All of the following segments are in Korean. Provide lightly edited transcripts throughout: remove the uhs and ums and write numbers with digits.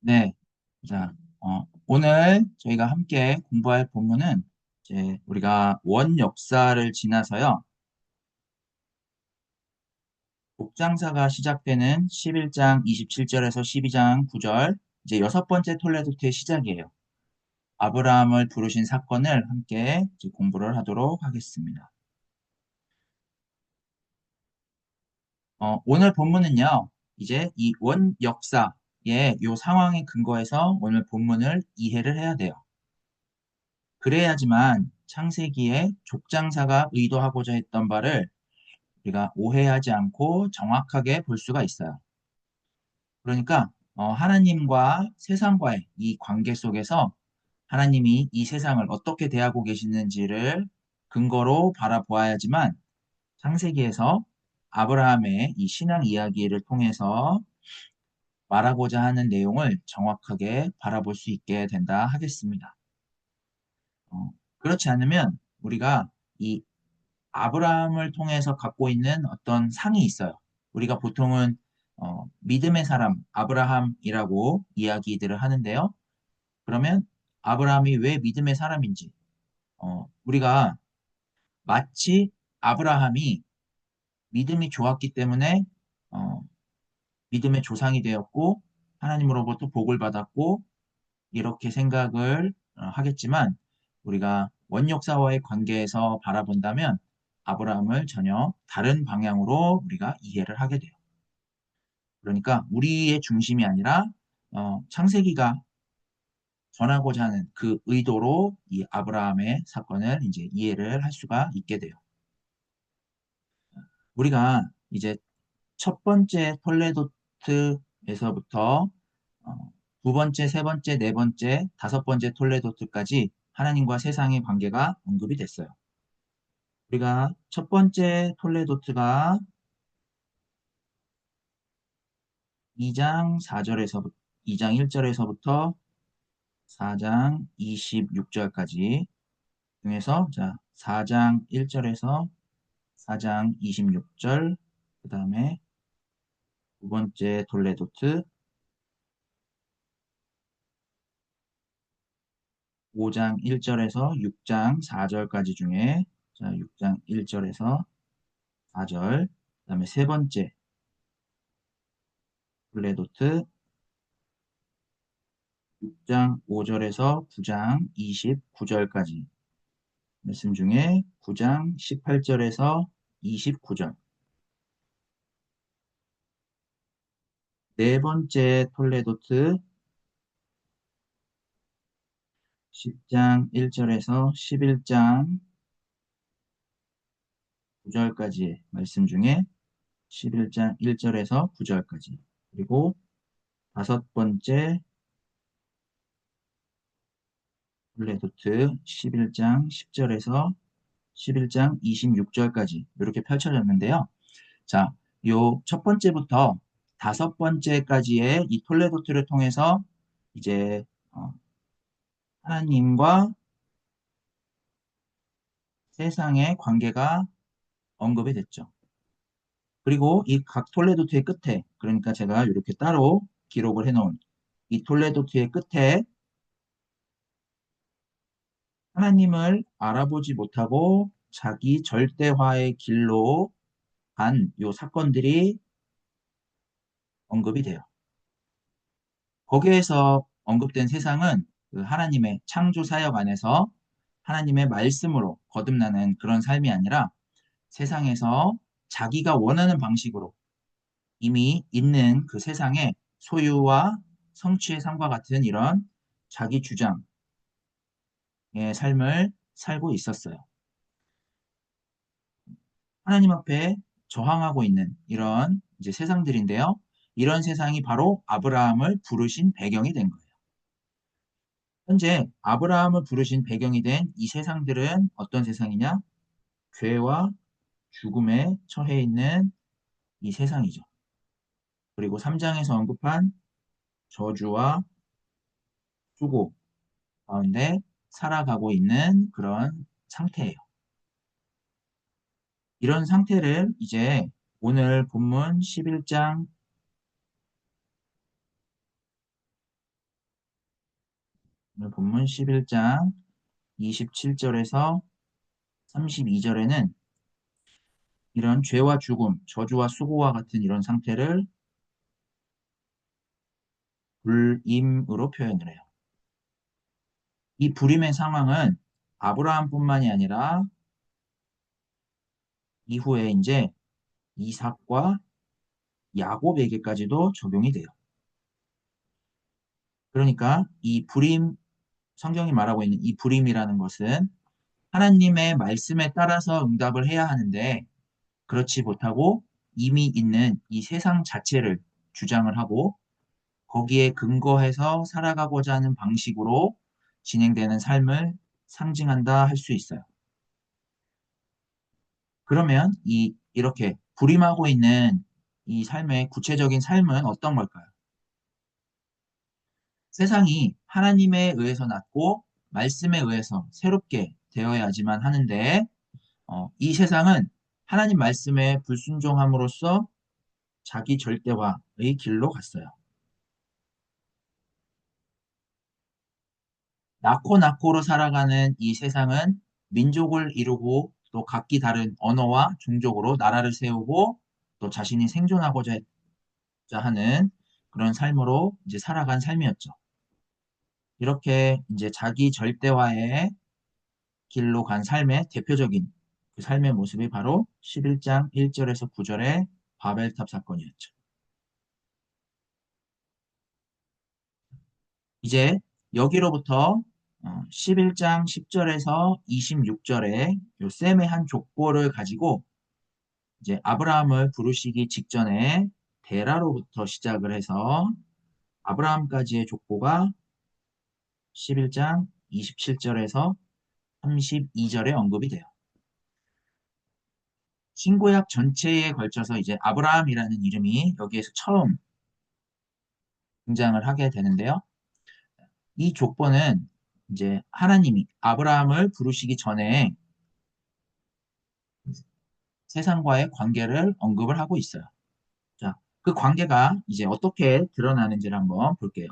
네. 자, 오늘 저희가 함께 공부할 본문은 이제 우리가 원 역사를 지나서요. 복장사가 시작되는 11장 27절에서 12장 9절, 이제 여섯 번째 톨레도트의 시작이에요. 아브라함을 부르신 사건을 함께 이제 공부를 하도록 하겠습니다. 오늘 본문은요. 이제 이 원 역사의 요 상황에 근거해서 오늘 본문을 이해를 해야 돼요. 그래야지만 창세기에 족장사가 의도하고자 했던 바를 우리가 오해하지 않고 정확하게 볼 수가 있어요. 그러니까 하나님과 세상과의 이 관계 속에서 하나님이 이 세상을 어떻게 대하고 계시는지를 근거로 바라보아야지만 창세기에서 아브라함의 이 신앙 이야기를 통해서 말하고자 하는 내용을 정확하게 바라볼 수 있게 된다 하겠습니다. 그렇지 않으면 우리가 이 아브라함을 통해서 갖고 있는 어떤 상이 있어요. 우리가 보통은 믿음의 사람 아브라함이라고 이야기들을 하는데요. 그러면 아브라함이 왜 믿음의 사람인지 우리가 마치 아브라함이 믿음이 좋았기 때문에 어, 믿음의 조상이 되었고 하나님으로부터 복을 받았고 이렇게 생각을 하겠지만 우리가 원역사와의 관계에서 바라본다면 아브라함을 전혀 다른 방향으로 우리가 이해를 하게 돼요. 그러니까 우리의 중심이 아니라 창세기가 전하고자 하는 그 의도로 이 아브라함의 사건을 이제 이해를 할 수가 있게 돼요. 우리가 이제 첫 번째 톨레도트에서부터 두 번째, 세 번째, 네 번째, 다섯 번째 톨레도트까지 하나님과 세상의 관계가 언급이 됐어요. 우리가 첫 번째 톨레도트가 2장 4절에서부터 2장 1절에서부터 4장 26절까지 중에서 자, 4장 1절에서 4장 26절 그다음에 두 번째 톨레도트 5장 1절에서 6장 4절까지 중에 자, 6장 1절에서 4절 그다음에 세 번째 톨레도트 6장 5절에서 9장 29절까지 말씀 중에 9장 18절에서 29절. 네 번째 톨레도트 10장 1절에서 11장 9절까지의 말씀 중에 11장 1절에서 9절까지. 그리고 다섯 번째 톨레도트 11장 10절에서 11장 26절까지 이렇게 펼쳐졌는데요. 자, 요 첫 번째부터 다섯 번째까지의 이 톨레도트를 통해서 이제 하나님과 세상의 관계가 언급이 됐죠. 그리고 이 각 톨레도트의 끝에, 그러니까 제가 이렇게 따로 기록을 해놓은 이 톨레도트의 끝에 하나님을 알아보지 못하고 자기 절대화의 길로 간 요 사건들이 언급이 돼요. 거기에서 언급된 세상은 그 하나님의 창조 사역 안에서 하나님의 말씀으로 거듭나는 그런 삶이 아니라 세상에서 자기가 원하는 방식으로 이미 있는 그 세상의 소유와 성취의 삶과 같은 이런 자기 주장의 삶을 살고 있었어요. 하나님 앞에 저항하고 있는 이런 이제 세상들인데요. 이런 세상이 바로 아브라함을 부르신 배경이 된 거예요. 현재 아브라함을 부르신 배경이 된 이 세상들은 어떤 세상이냐? 죄와 죽음에 처해 있는 이 세상이죠. 그리고 3장에서 언급한 저주와 수고 가운데 살아가고 있는 그런 상태예요. 이런 상태를 이제 오늘 본문 11장 오늘 본문 11장 27절에서 32절에는 이런 죄와 죽음, 저주와 수고와 같은 이런 상태를 불임으로 표현을 해요. 이 불임의 상황은 아브라함뿐만이 아니라 이후에 이제 이삭과 야곱에게까지도 적용이 돼요. 그러니까 이 불임, 성경이 말하고 있는 이 불임이라는 것은 하나님의 말씀에 따라서 응답을 해야 하는데 그렇지 못하고 이미 있는 이 세상 자체를 주장을 하고 거기에 근거해서 살아가고자 하는 방식으로 진행되는 삶을 상징한다 할 수 있어요. 그러면 이렇게 불임하고 있는 이 삶의 구체적인 삶은 어떤 걸까요? 세상이 하나님에 의해서 났고 말씀에 의해서 새롭게 되어야지만 하는데 이 세상은 하나님 말씀에 불순종함으로써 자기 절대화의 길로 갔어요. 낳고로 살아가는 이 세상은 민족을 이루고 또 각기 다른 언어와 종족으로 나라를 세우고 또 자신이 생존하고자 하는 그런 삶으로 이제 살아간 삶이었죠. 이렇게 이제 자기 절대화의 길로 간 삶의 대표적인 그 삶의 모습이 바로 11장 1절에서 9절의 바벨탑 사건이었죠. 이제 여기로부터 11장 10절에서 26절에 요 셈의 한 족보를 가지고 이제 아브라함을 부르시기 직전에 데라로부터 시작을 해서 아브라함까지의 족보가 11장 27절에서 32절에 언급이 돼요. 신구약 전체에 걸쳐서 이제 아브라함이라는 이름이 여기에서 처음 등장을 하게 되는데요. 이 족보는 이제 하나님이 아브라함을 부르시기 전에 세상과의 관계를 언급을 하고 있어요. 자, 그 관계가 이제 어떻게 드러나는지를 한번 볼게요.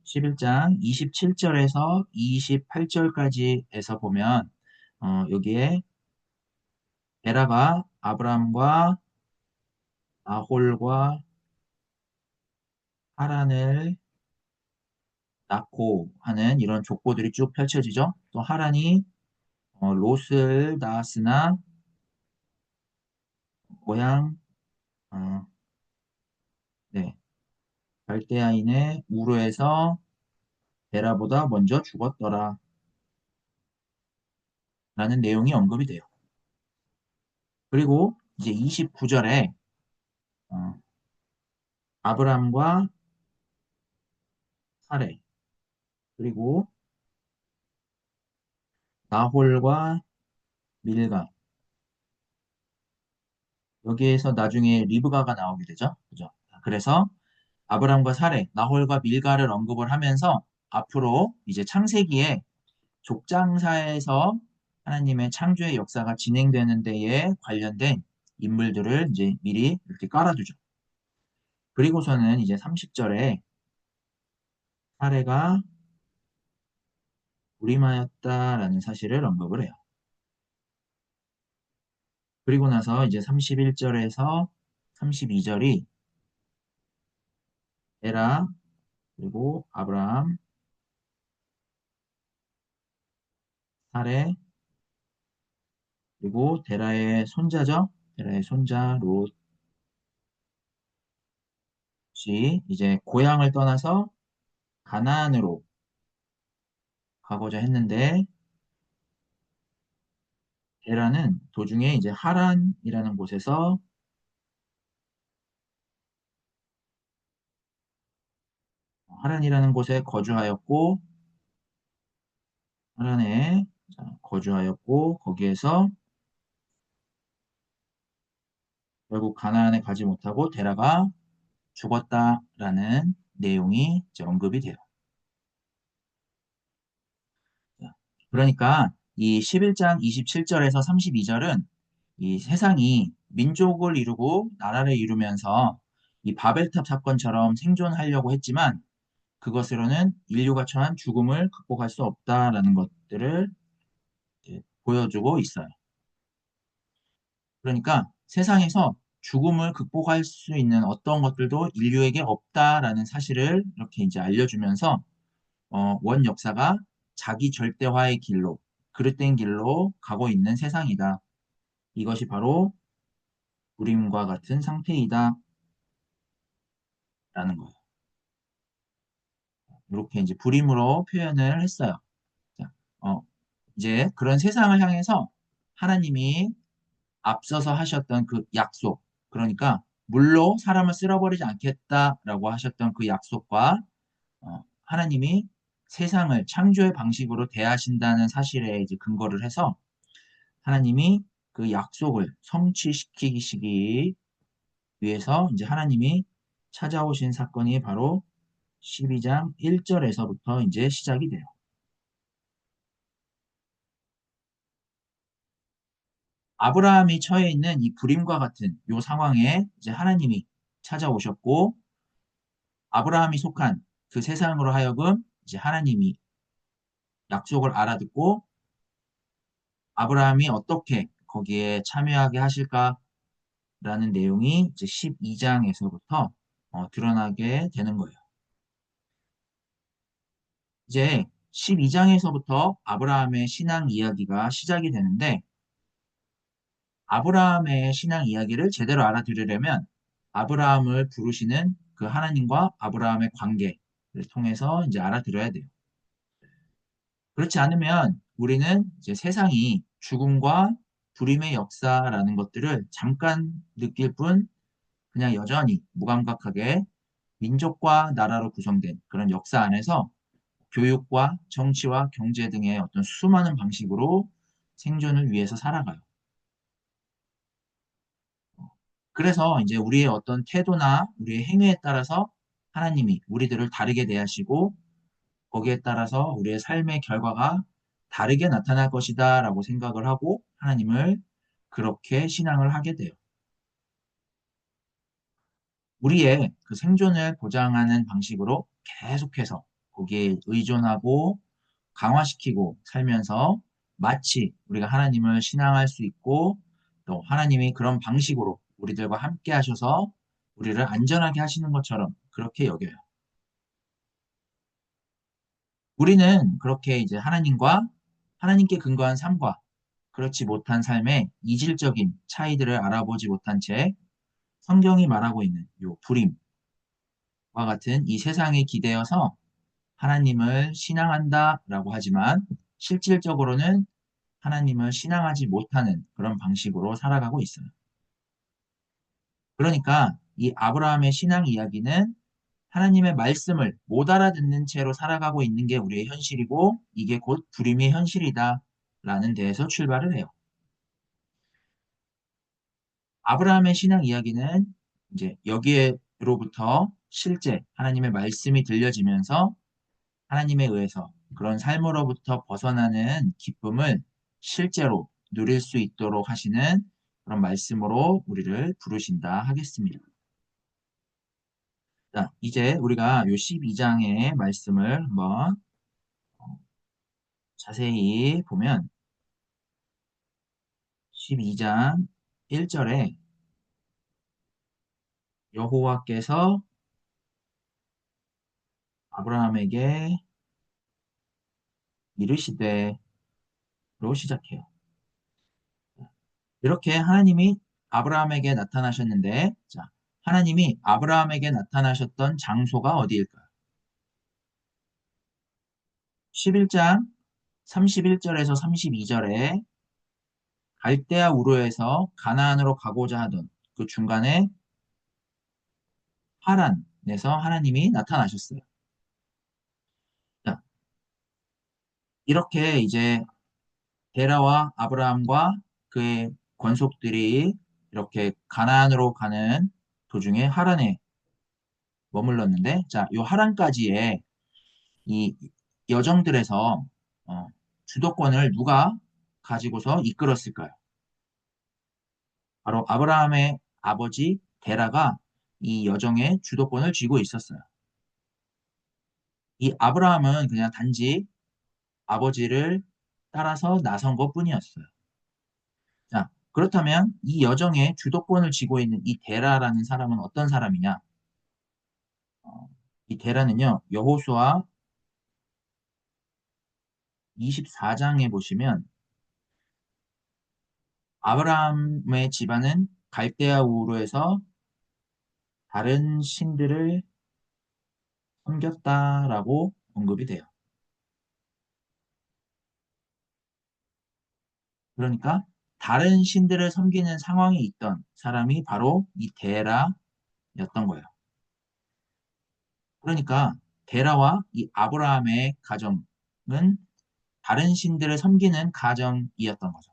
11장 27절에서 28절까지에서 보면 여기에 에라가 아브람과 나홀과 하란을 낳고 하는 이런 족보들이 쭉 펼쳐지죠. 또 하란이 롯을 낳았으나 고향 네, 갈대아인의 우르에서 베라보다 먼저 죽었더라 라는 내용이 언급이 돼요. 그리고 이제 29절에 아브람과 사레 그리고 나홀과 밀가 여기에서 나중에 리브가가 나오게 되죠. 그죠? 그래서 아브람과 사레, 나홀과 밀가를 언급을 하면서 앞으로 이제 창세기에 족장사에서 하나님의 창조의 역사가 진행되는 데에 관련된 인물들을 이제 미리 이렇게 깔아두죠. 그리고서는 이제 30절에 사레가 우림하였다라는 사실을 언급을 해요. 그리고 나서 이제 31절에서 32절이 에라 그리고 아브라함, 사레 그리고 데라의 손자죠. 데라의 손자 롯이 이제 고향을 떠나서 가나안으로 가고자 했는데 데라는 도중에 이제 하란이라는 곳에서 하란이라는 곳에 거주하였고 하란에 거주하였고 거기에서 결국 가나안에 가지 못하고 데라가 죽었다라는 내용이 이제 언급이 돼요. 그러니까 이 11장 27절에서 32절은 이 세상이 민족을 이루고 나라를 이루면서 이 바벨탑 사건처럼 생존하려고 했지만 그것으로는 인류가 처한 죽음을 극복할 수 없다라는 것들을 보여주고 있어요. 그러니까 세상에서 죽음을 극복할 수 있는 어떤 것들도 인류에게 없다라는 사실을 이렇게 이제 알려주면서 원 역사가 자기 절대화의 길로, 그릇된 길로 가고 있는 세상이다. 이것이 바로 불임과 같은 상태이다. 라는 거예요. 이렇게 이제 불임으로 표현을 했어요. 자, 이제 그런 세상을 향해서 하나님이 앞서서 하셨던 그 약속, 그러니까 물로 사람을 쓸어버리지 않겠다라고 하셨던 그 약속과 하나님이 세상을 창조의 방식으로 대하신다는 사실에 이제 근거를 해서 하나님이 그 약속을 성취시키시기 위해서 이제 하나님이 찾아오신 사건이 바로 12장 1절에서부터 이제 시작이 돼요. 아브라함이 처해 있는 이 불임과 같은 이 상황에 이제 하나님이 찾아오셨고 아브라함이 속한 그 세상으로 하여금 이제 하나님이 약속을 알아듣고 아브라함이 어떻게 거기에 참여하게 하실까라는 내용이 이제 12장에서부터 드러나게 되는 거예요. 이제 12장에서부터 아브라함의 신앙 이야기가 시작이 되는데 아브라함의 신앙 이야기를 제대로 알아들으려면 아브라함을 부르시는 그 하나님과 아브라함의 관계를 통해서 이제 알아들어야 돼요. 그렇지 않으면 우리는 이제 세상이 죽음과 불임의 역사라는 것들을 잠깐 느낄 뿐 그냥 여전히 무감각하게 민족과 나라로 구성된 그런 역사 안에서 교육과 정치와 경제 등의 어떤 수많은 방식으로 생존을 위해서 살아가요. 그래서 이제 우리의 어떤 태도나 우리의 행위에 따라서 하나님이 우리들을 다르게 대하시고 거기에 따라서 우리의 삶의 결과가 다르게 나타날 것이다 라고 생각을 하고 하나님을 그렇게 신앙을 하게 돼요. 우리의 그 생존을 보장하는 방식으로 계속해서 거기에 의존하고 강화시키고 살면서 마치 우리가 하나님을 신앙할 수 있고 또 하나님이 그런 방식으로 우리들과 함께 하셔서 우리를 안전하게 하시는 것처럼 그렇게 여겨요. 우리는 그렇게 이제 하나님과 하나님께 근거한 삶과 그렇지 못한 삶의 이질적인 차이들을 알아보지 못한 채 성경이 말하고 있는 요 불임과 같은 이 세상에 기대어서 하나님을 신앙한다라고 하지만 실질적으로는 하나님을 신앙하지 못하는 그런 방식으로 살아가고 있어요. 그러니까 이 아브라함의 신앙 이야기는 하나님의 말씀을 못 알아듣는 채로 살아가고 있는 게 우리의 현실이고 이게 곧 불임의 현실이다라는 데에서 출발을 해요. 아브라함의 신앙 이야기는 이제 여기에로부터 실제 하나님의 말씀이 들려지면서 하나님에 의해서 그런 삶으로부터 벗어나는 기쁨을 실제로 누릴 수 있도록 하시는 그런 말씀으로 우리를 부르신다 하겠습니다. 자, 이제 우리가 요 12장의 말씀을 한번 자세히 보면 12장 1절에 여호와께서 아브라함에게 이르시되로 시작해요. 이렇게 하나님이 아브라함에게 나타나셨는데, 자, 하나님이 아브라함에게 나타나셨던 장소가 어디일까요? 11장 31절에서 32절에 갈대아 우르에서 가나안으로 가고자 하던 그 중간에 하란에서 하나님이 나타나셨어요. 자, 이렇게 이제 데라와 아브라함과 그의 권속들이 이렇게 가나안으로 가는 도중에 하란에 머물렀는데, 자, 요 하란까지의 이 여정들에서 어, 주도권을 누가 가지고서 이끌었을까요? 바로 아브라함의 아버지 데라가 이 여정의 주도권을 쥐고 있었어요. 이 아브라함은 그냥 단지 아버지를 따라서 나선 것뿐이었어요. 자, 그렇다면 이 여정의 주도권을 쥐고 있는 이 데라라는 사람은 어떤 사람이냐? 어, 이 데라는요, 여호수아 24장에 보시면 아브라함의 집안은 갈대아 우르에서 다른 신들을 섬겼다라고 언급이 돼요. 그러니까 다른 신들을 섬기는 상황에 있던 사람이 바로 이 데라였던 거예요. 그러니까 데라와 이 아브라함의 가정은 다른 신들을 섬기는 가정이었던 거죠.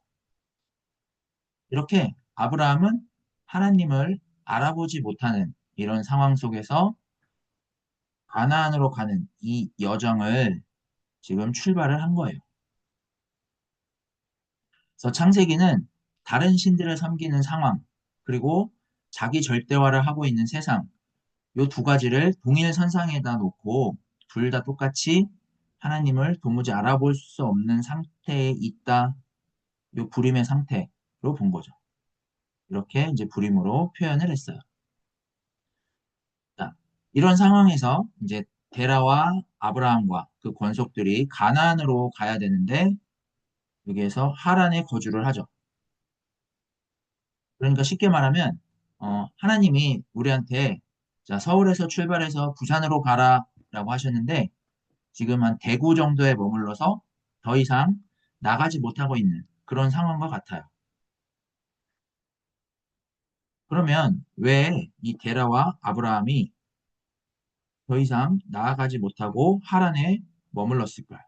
이렇게 아브라함은 하나님을 알아보지 못하는 이런 상황 속에서 가나안으로 가는 이 여정을 지금 출발을 한 거예요. 그래서 창세기는 다른 신들을 섬기는 상황, 그리고 자기 절대화를 하고 있는 세상, 요 두 가지를 동일 선상에다 놓고 둘 다 똑같이 하나님을 도무지 알아볼 수 없는 상태에 있다. 요 불임의 상태로 본 거죠. 이렇게 이제 불임으로 표현을 했어요. 자, 이런 상황에서 이제 데라와 아브라함과 그 권속들이 가나안으로 가야 되는데 여기에서 하란에 거주를 하죠. 그러니까 쉽게 말하면 하나님이 우리한테 자, 서울에서 출발해서 부산으로 가라라고 하셨는데 지금 한 대구 정도에 머물러서 더 이상 나가지 못하고 있는 그런 상황과 같아요. 그러면 왜 이 데라와 아브라함이 더 이상 나아가지 못하고 하란에 머물렀을까요?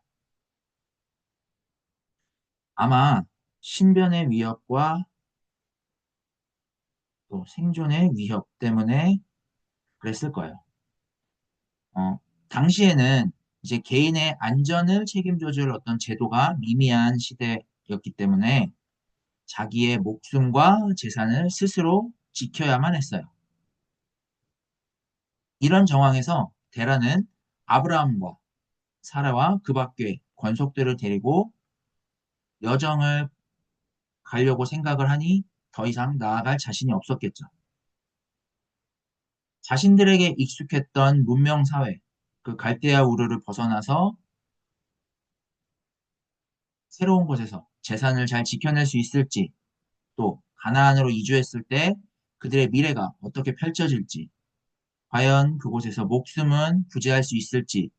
아마 신변의 위협과 또 생존의 위협 때문에 그랬을 거예요. 어, 당시에는 이제 개인의 안전을 책임져줄 어떤 제도가 미미한 시대였기 때문에 자기의 목숨과 재산을 스스로 지켜야만 했어요. 이런 정황에서 데라는 아브라함과 사라와 그 밖의 권속들을 데리고 여정을 가려고 생각을 하니 더 이상 나아갈 자신이 없었겠죠. 자신들에게 익숙했던 문명 사회, 그 갈대아 우르를 벗어나서 새로운 곳에서 재산을 잘 지켜낼 수 있을지, 또 가나안으로 이주했을 때 그들의 미래가 어떻게 펼쳐질지, 과연 그곳에서 목숨은 부지할 수 있을지,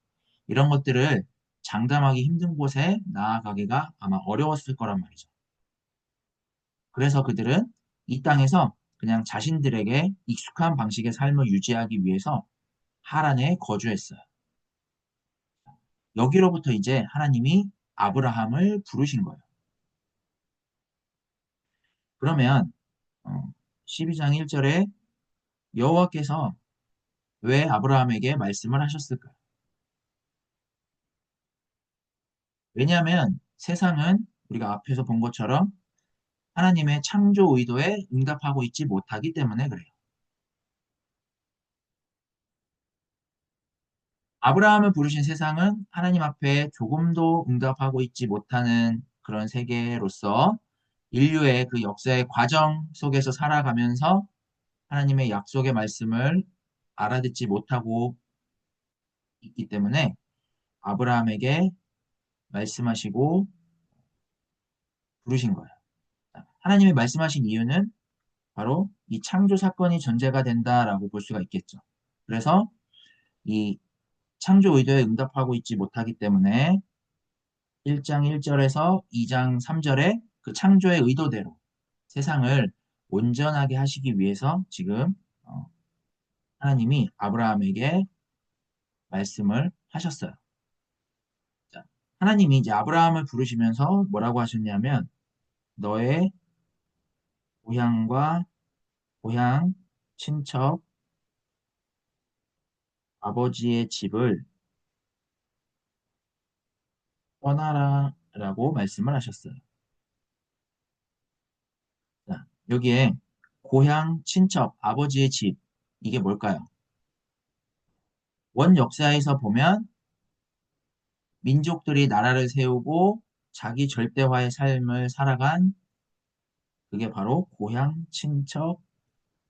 이런 것들을 장담하기 힘든 곳에 나아가기가 아마 어려웠을 거란 말이죠. 그래서 그들은 이 땅에서 그냥 자신들에게 익숙한 방식의 삶을 유지하기 위해서 하란에 거주했어요. 여기로부터 이제 하나님이 아브라함을 부르신 거예요. 그러면 12장 1절에 여호와께서 왜 아브라함에게 말씀을 하셨을까요? 왜냐하면 세상은 우리가 앞에서 본 것처럼 하나님의 창조 의도에 응답하고 있지 못하기 때문에 그래요. 아브라함을 부르신 세상은 하나님 앞에 조금도 응답하고 있지 못하는 그런 세계로서 인류의 그 역사의 과정 속에서 살아가면서 하나님의 약속의 말씀을 알아듣지 못하고 있기 때문에 아브라함에게 말씀하시고 부르신 거예요. 하나님이 말씀하신 이유는 바로 이 창조 사건이 전제가 된다라고 볼 수가 있겠죠. 그래서 이 창조 의도에 응답하고 있지 못하기 때문에 1장 1절에서 2장 3절에 그 창조의 의도대로 세상을 온전하게 하시기 위해서 지금 하나님이 아브라함에게 말씀을 하셨어요. 자, 하나님이 이제 아브라함을 부르시면서 뭐라고 하셨냐면 너의 고향과 고향, 친척, 아버지의 집을 떠나라라고 말씀을 하셨어요. 자, 여기에 고향, 친척, 아버지의 집 이게 뭘까요? 원 역사에서 보면 민족들이 나라를 세우고 자기 절대화의 삶을 살아간 그게 바로 고향, 친척,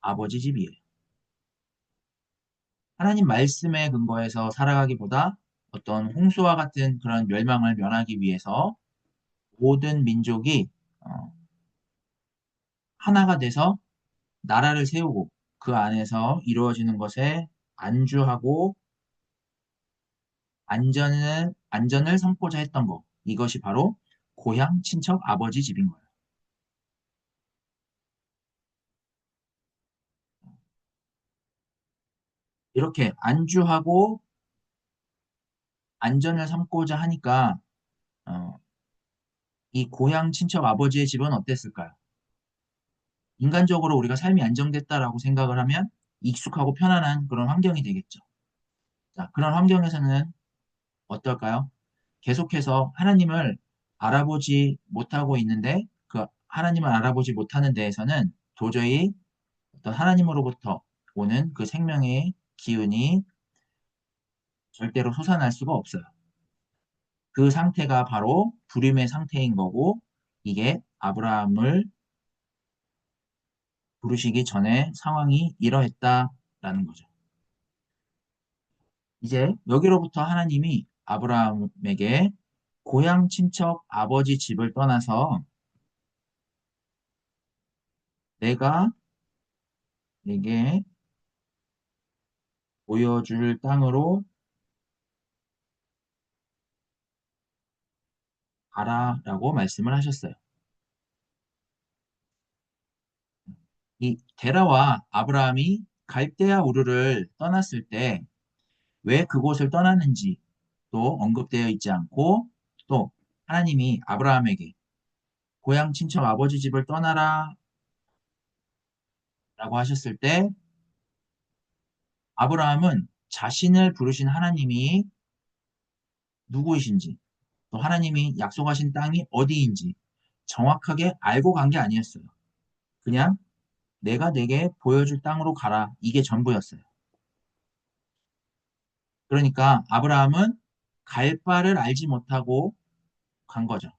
아버지 집이에요. 하나님 말씀에 근거해서 살아가기보다 어떤 홍수와 같은 그런 멸망을 면하기 위해서 모든 민족이 어, 하나가 돼서 나라를 세우고 그 안에서 이루어지는 것에 안주하고 안전을 삼고자 했던 것. 이것이 바로 고향, 친척, 아버지 집인 거예요. 이렇게 안주하고 안전을 삼고자 하니까 어, 이 고향, 친척, 아버지의 집은 어땠을까요? 인간적으로 우리가 삶이 안정됐다라고 생각을 하면 익숙하고 편안한 그런 환경이 되겠죠. 자, 그런 환경에서는 어떨까요? 계속해서 하나님을 알아보지 못하고 있는데 그 하나님을 알아보지 못하는 데에서는 도저히 어떤 하나님으로부터 오는 그 생명의 기운이 절대로 솟아날 수가 없어요. 그 상태가 바로 불임의 상태인 거고 이게 아브라함을 부르시기 전에 상황이 이러했다라는 거죠. 이제 여기로부터 하나님이 아브라함에게 고향 친척 아버지 집을 떠나서 내가 내게 보여줄 땅으로 가라라고 말씀을 하셨어요. 이 데라와 아브라함이 갈대아 우르를 떠났을 때 왜 그곳을 떠났는지 또 언급되어 있지 않고 또 하나님이 아브라함에게 고향 친척 아버지 집을 떠나라 라고 하셨을 때 아브라함은 자신을 부르신 하나님이 누구이신지 또 하나님이 약속하신 땅이 어디인지 정확하게 알고 간 게 아니었어요. 그냥 내가 내게 보여줄 땅으로 가라. 이게 전부였어요. 그러니까 아브라함은 갈 바를 알지 못하고 간 거죠.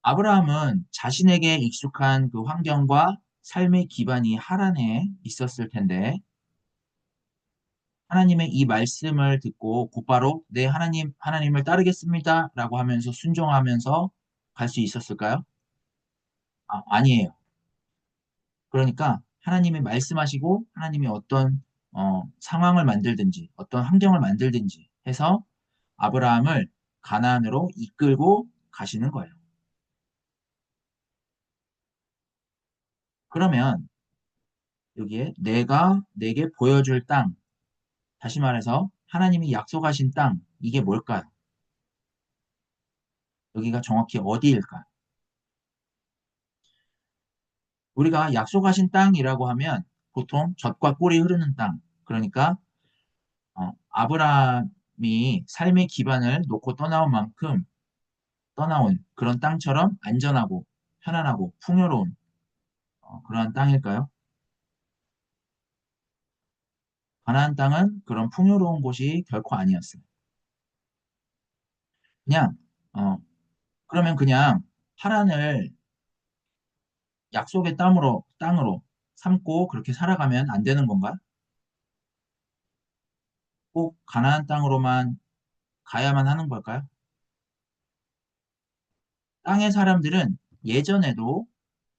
아브라함은 자신에게 익숙한 그 환경과 삶의 기반이 하란에 있었을 텐데 하나님의 이 말씀을 듣고 곧바로 네 하나님을 따르겠습니다라고 하면서 순종하면서 갈 수 있었을까요? 아니에요. 그러니까 하나님이 말씀하시고 하나님이 어떤 상황을 만들든지 어떤 환경을 만들든지 해서 아브라함을 가나안으로 이끌고 가시는 거예요. 그러면 여기에 내가 내게 보여줄 땅, 다시 말해서 하나님이 약속하신 땅, 이게 뭘까요? 여기가 정확히 어디일까요? 우리가 약속하신 땅이라고 하면 보통 젖과 꿀이 흐르는 땅, 그러니까 아브라함이 삶의 기반을 놓고 떠나온 그런 땅처럼 안전하고 편안하고 풍요로운 그러한 땅일까요? 가나안 땅은 그런 풍요로운 곳이 결코 아니었어요. 그냥 그러면 그냥 하란을 약속의 땅으로 삼고 그렇게 살아가면 안 되는 건가요? 꼭 가나안 땅으로만 가야만 하는 걸까요? 땅의 사람들은 예전에도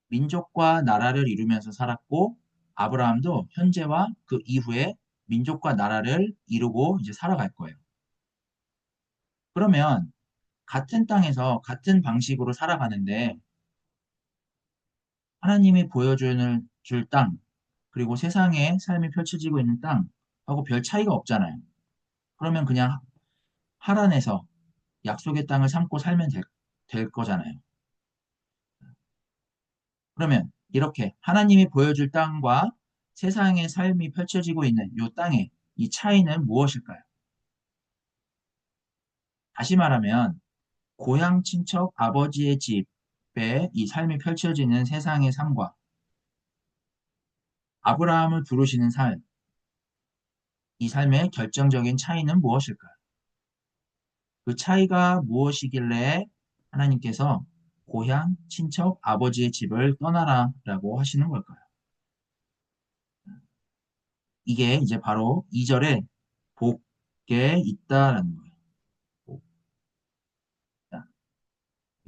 민족과 나라를 이루면서 살았고 아브라함도 현재와 그 이후에 민족과 나라를 이루고 이제 살아갈 거예요. 그러면 같은 땅에서 같은 방식으로 살아가는데 하나님이 보여주는 줄 땅, 그리고 세상에 삶이 펼쳐지고 있는 땅하고 별 차이가 없잖아요. 그러면 그냥 하란에서 약속의 땅을 삼고 살면 될 거잖아요. 그러면 이렇게 하나님이 보여줄 땅과 세상의 삶이 펼쳐지고 있는 이 땅의 이 차이는 무엇일까요? 다시 말하면 고향 친척 아버지의 집에 이 삶이 펼쳐지는 세상의 삶과 아브라함을 부르시는 삶, 이 삶의 결정적인 차이는 무엇일까요? 그 차이가 무엇이길래 하나님께서 고향, 친척, 아버지의 집을 떠나라라고 하시는 걸까요? 이게 이제 바로 2절에 복에 있다라는 거예요. 복.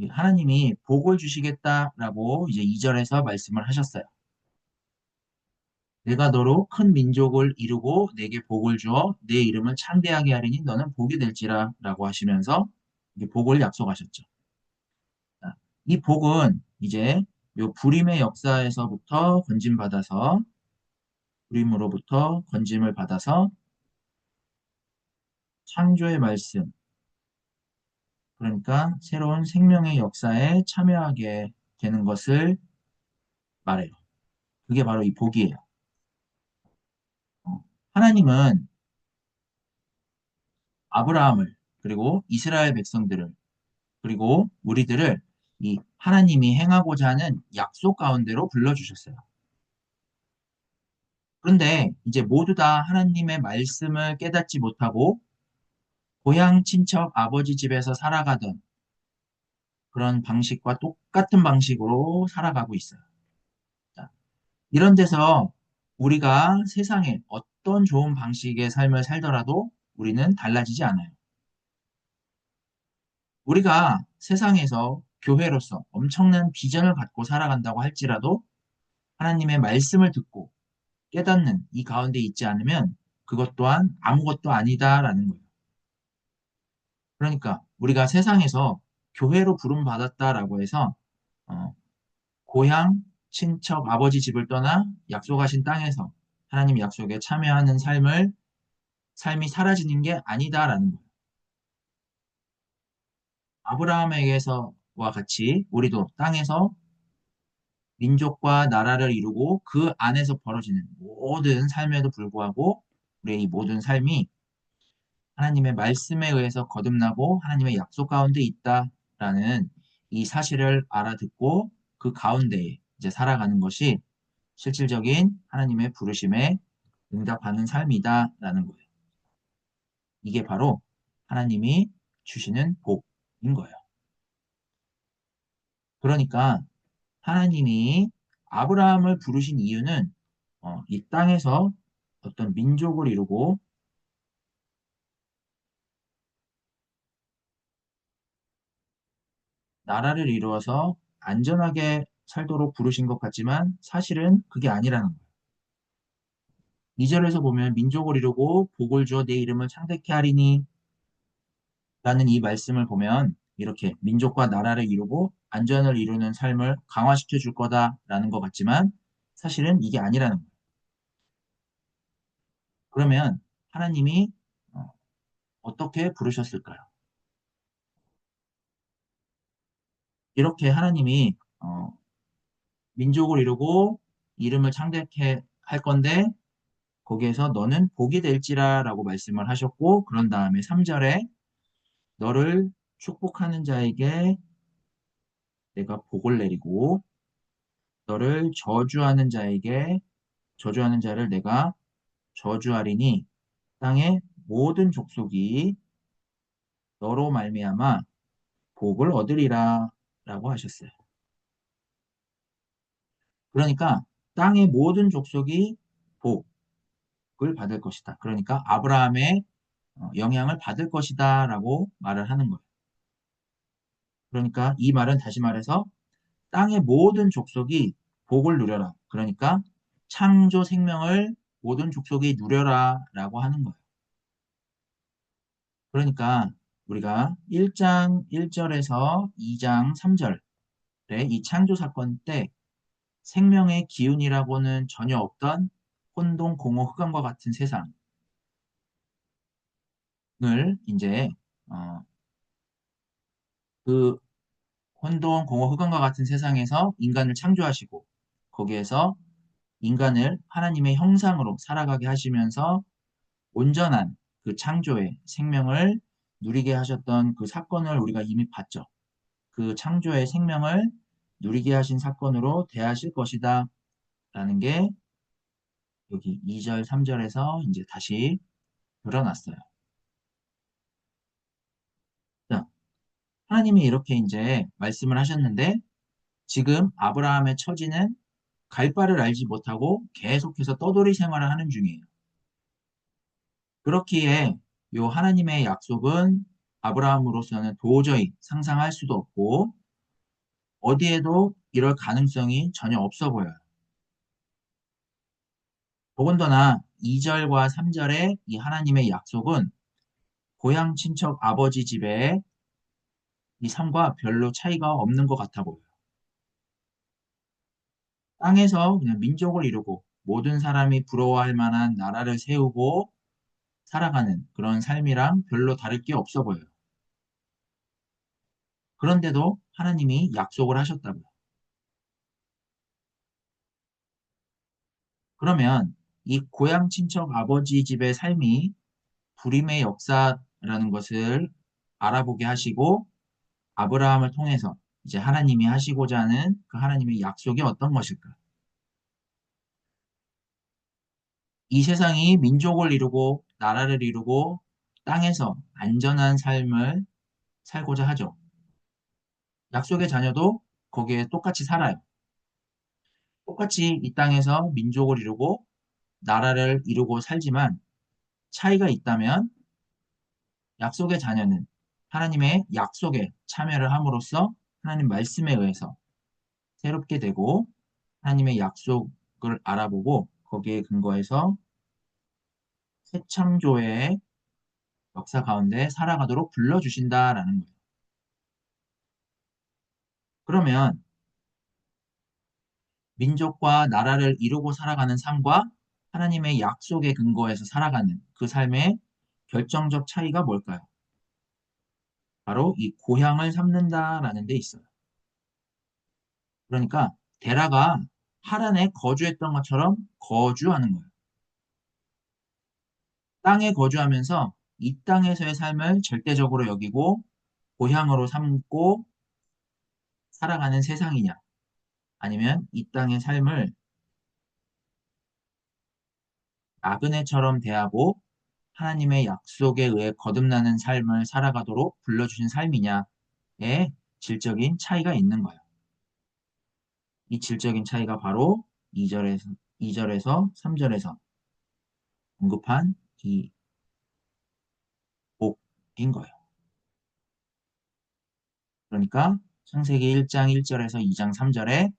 하나님이 복을 주시겠다라고 이제 2절에서 말씀을 하셨어요. 내가 너로 큰 민족을 이루고 내게 복을 주어 내 이름을 창대하게 하리니 너는 복이 될지라 라고 하시면서 이게 복을 약속하셨죠. 이 복은 이제 요 불임의 역사에서부터 건짐받아서 불임으로부터 건짐을 받아서 창조의 말씀, 그러니까 새로운 생명의 역사에 참여하게 되는 것을 말해요. 그게 바로 이 복이에요. 하나님은 아브라함을 그리고 이스라엘 백성들을 그리고 우리들을 이 하나님이 행하고자 하는 약속 가운데로 불러주셨어요. 그런데 이제 모두 다 하나님의 말씀을 깨닫지 못하고 고향 친척 아버지 집에서 살아가던 그런 방식과 똑같은 방식으로 살아가고 있어요. 자, 이런 데서 우리가 세상에 어떤 좋은 방식의 삶을 살더라도 우리는 달라지지 않아요. 우리가 세상에서 교회로서 엄청난 비전을 갖고 살아간다고 할지라도 하나님의 말씀을 듣고 깨닫는 이 가운데 있지 않으면 그것 또한 아무것도 아니다라는 거예요. 그러니까 우리가 세상에서 교회로 부름받았다라고 해서 어, 고향, 친척, 아버지 집을 떠나 약속하신 땅에서 하나님 약속에 참여하는 삶이 사라지는 게 아니다라는 거예요. 아브라함에게서와 같이 우리도 땅에서 민족과 나라를 이루고 그 안에서 벌어지는 모든 삶에도 불구하고 우리의 이 모든 삶이 하나님의 말씀에 의해서 거듭나고 하나님의 약속 가운데 있다라는 이 사실을 알아듣고 그 가운데에 이제 살아가는 것이 실질적인 하나님의 부르심에 응답하는 삶이다라는 거예요. 이게 바로 하나님이 주시는 복인 거예요. 그러니까 하나님이 아브라함을 부르신 이유는 이 땅에서 어떤 민족을 이루고 나라를 이루어서 안전하게 살도록 부르신 것 같지만 사실은 그게 아니라는 거예요. 2절에서 보면 민족을 이루고 복을 주어 내 이름을 창대케 하리니 라는 이 말씀을 보면 이렇게 민족과 나라를 이루고 안전을 이루는 삶을 강화시켜 줄 거다라는 것 같지만 사실은 이게 아니라는 거예요. 그러면 하나님이 어, 어떻게 부르셨을까요? 이렇게 하나님이 민족을 이루고 이름을 창대케 할 건데 거기에서 너는 복이 될지라라고 말씀을 하셨고 그런 다음에 3절에 너를 축복하는 자에게 내가 복을 내리고 너를 저주하는 자를 내가 저주하리니 땅의 모든 족속이 너로 말미암아 복을 얻으리라 라고 하셨어요. 그러니까 땅의 모든 족속이 복을 받을 것이다. 그러니까 아브라함의 영향을 받을 것이다 라고 말을 하는 거예요. 그러니까 이 말은 다시 말해서 땅의 모든 족속이 복을 누려라. 그러니까 창조 생명을 모든 족속이 누려라 라고 하는 거예요. 그러니까 우리가 1장 1절에서 2장 3절에 이 창조 사건 때 생명의 기운이라고는 전혀 없던 혼돈, 공허, 흑암과 같은 세상을 이제 어, 그 혼돈, 공허, 흑암과 같은 세상에서 인간을 창조하시고 거기에서 인간을 하나님의 형상으로 살아가게 하시면서 온전한 그 창조의 생명을 누리게 하셨던 그 사건을 우리가 이미 봤죠. 그 창조의 생명을 누리게 하신 사건으로 대하실 것이다. 라는 게 여기 2절, 3절에서 이제 다시 드러났어요. 하나님이 이렇게 이제 말씀을 하셨는데 지금 아브라함의 처지는 갈 바를 알지 못하고 계속해서 떠돌이 생활을 하는 중이에요. 그렇기에 요 하나님의 약속은 아브라함으로서는 도저히 상상할 수도 없고 어디에도 이럴 가능성이 전혀 없어 보여요. 더군다나 2절과 3절의 이 하나님의 약속은 고향 친척 아버지 집의 이 삶과 별로 차이가 없는 것 같아 보여요. 땅에서 그냥 민족을 이루고 모든 사람이 부러워할 만한 나라를 세우고 살아가는 그런 삶이랑 별로 다를 게 없어 보여요. 그런데도 하나님이 약속을 하셨다고요. 그러면 이 고향 친척 아버지 집의 삶이 불임의 역사라는 것을 알아보게 하시고 아브라함을 통해서 이제 하나님이 하시고자 하는 그 하나님의 약속이 어떤 것일까? 이 세상이 민족을 이루고 나라를 이루고 땅에서 안전한 삶을 살고자 하죠. 약속의 자녀도 거기에 똑같이 살아요. 똑같이 이 땅에서 민족을 이루고 나라를 이루고 살지만 차이가 있다면 약속의 자녀는 하나님의 약속에 참여를 함으로써 하나님 말씀에 의해서 새롭게 되고 하나님의 약속을 알아보고 거기에 근거해서 새 창조의 역사 가운데 살아가도록 불러주신다라는 거예요. 그러면 민족과 나라를 이루고 살아가는 삶과 하나님의 약속에 근거해서 살아가는 그 삶의 결정적 차이가 뭘까요? 바로 이 고향을 삼는다라는 데 있어요. 그러니까 데라가 하란에 거주했던 것처럼 거주하는 거예요. 땅에 거주하면서 이 땅에서의 삶을 절대적으로 여기고 고향으로 삼고 살아가는 세상이냐, 아니면 이 땅의 삶을 나그네처럼 대하고 하나님의 약속에 의해 거듭나는 삶을 살아가도록 불러주신 삶이냐의 질적인 차이가 있는 거예요. 이 질적인 차이가 바로 2절에서 3절에서 언급한 이 복인 거예요. 그러니까 창세기 1장 1절에서 2장 3절에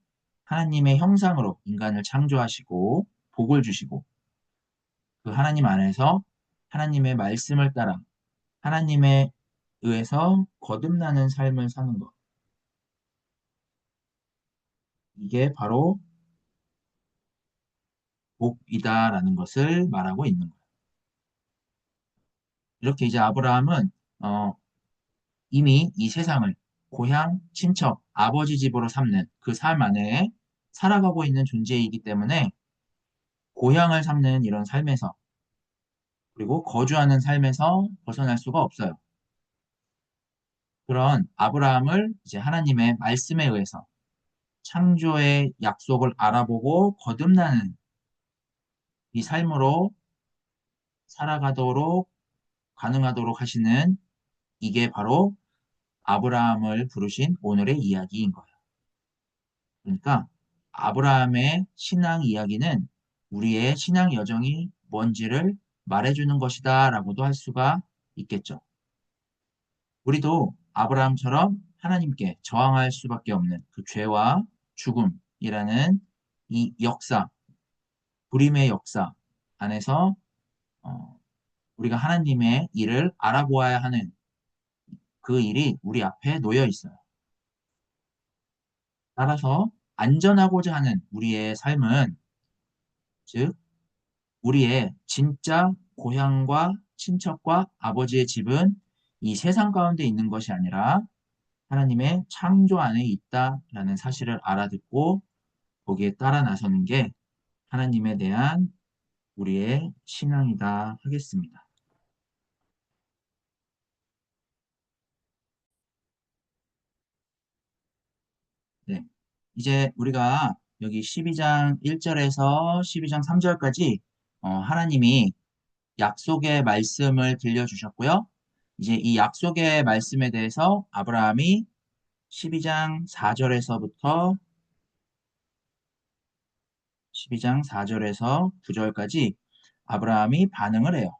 하나님의 형상으로 인간을 창조하시고 복을 주시고 그 하나님 안에서 하나님의 말씀을 따라 하나님에 의해서 거듭나는 삶을 사는 것. 이게 바로 복이다라는 것을 말하고 있는 거예요. 이렇게 이제 아브라함은 어, 이미 이 세상을 고향, 친척, 아버지 집으로 삼는 그 삶 안에 살아가고 있는 존재이기 때문에 고향을 삼는 이런 삶에서 그리고 거주하는 삶에서 벗어날 수가 없어요. 그런 아브라함을 이제 하나님의 말씀에 의해서 창조의 약속을 알아보고 거듭나는 이 삶으로 살아가도록 가능하도록 하시는 이게 바로 아브라함을 부르신 오늘의 이야기인 거예요. 그러니까 아브라함의 신앙 이야기는 우리의 신앙 여정이 뭔지를 말해주는 것이다 라고도 할 수가 있겠죠. 우리도 아브라함처럼 하나님께 저항할 수밖에 없는 그 죄와 죽음이라는 이 역사, 불임의 역사 안에서 우리가 하나님의 일을 알아보아야 하는 그 일이 우리 앞에 놓여 있어요. 따라서 안전하고자 하는 우리의 삶은 즉 우리의 진짜 고향과 친척과 아버지의 집은 이 세상 가운데 있는 것이 아니라 하나님의 창조 안에 있다라는 사실을 알아듣고 거기에 따라 나서는 게 하나님에 대한 우리의 신앙이다 하겠습니다. 네. 이제 우리가 여기 12장 1절에서 12장 3절까지 하나님이 약속의 말씀을 들려주셨고요. 이제 이 약속의 말씀에 대해서 아브라함이 12장 4절에서부터 12장 4절에서 9절까지 아브라함이 반응을 해요.